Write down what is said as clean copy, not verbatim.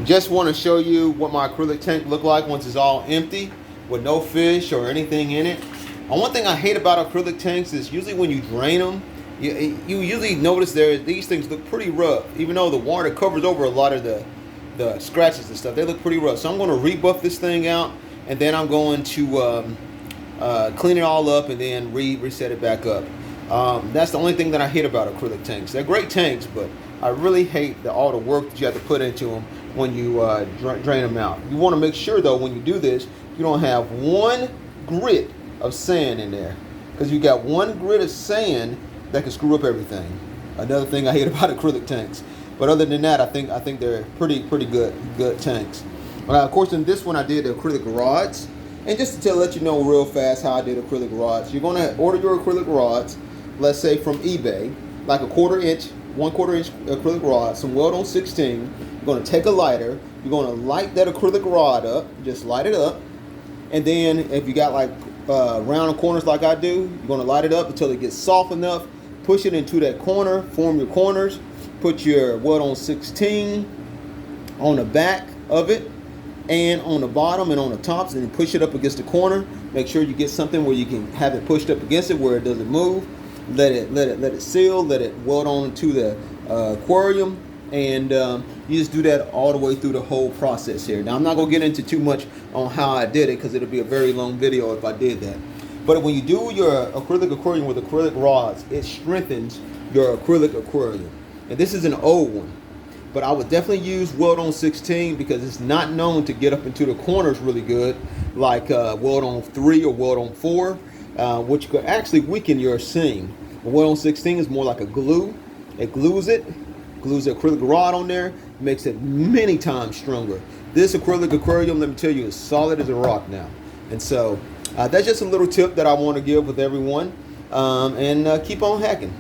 Just want to show you what my acrylic tank look like once it's all empty with no fish or anything in it. And one thing I hate about acrylic tanks is usually when you drain them, you usually notice these things look pretty rough. Even though the water covers over a lot of the scratches and stuff, they look pretty rough. So I'm going to rebuff this thing out, and then I'm going to clean it all up and then reset it back up. That's the only thing that I hate about acrylic tanks. They're great tanks, but I really hate all the work that you have to put into them when you drain them out. You want to make sure though when you do this, you don't have one grit of sand in there, because you got one grit of sand that can screw up everything. Another thing I hate about acrylic tanks. But other than that, I think they're pretty good tanks. Of course, in this one I did the acrylic rods. And just to let you know real fast how I did acrylic rods, you're going to order your acrylic rods, let's say from eBay, like a 1/4 inch acrylic rod, some weld-on 16. You're going to take a lighter. You're going to light that acrylic rod up. Just light it up. And then if you got like round corners like I do, you're going to light it up until it gets soft enough. Push it into that corner, form your corners. Put your weld-on 16 on the back of it, and on the bottom and on the tops, and then push it up against the corner. Make sure you get something where you can have it pushed up against it where it doesn't move. Let it seal. Let it weld on to the aquarium, and you just do that all the way through the whole process here. Now I'm not gonna get into too much on how I did it because it'll be a very long video if I did that. But when you do your acrylic aquarium with acrylic rods, it strengthens your acrylic aquarium. And this is an old one, but I would definitely use weld-on 16 because it's not known to get up into the corners really good, like weld-on 3 or weld-on 4, which could actually weaken your seam. Weld-on 16 is more like a glue. It glues the acrylic rod on there, makes it many times stronger. This acrylic aquarium, let me tell you, is solid as a rock now. And so that's just a little tip that I want to give with everyone, and keep on hacking.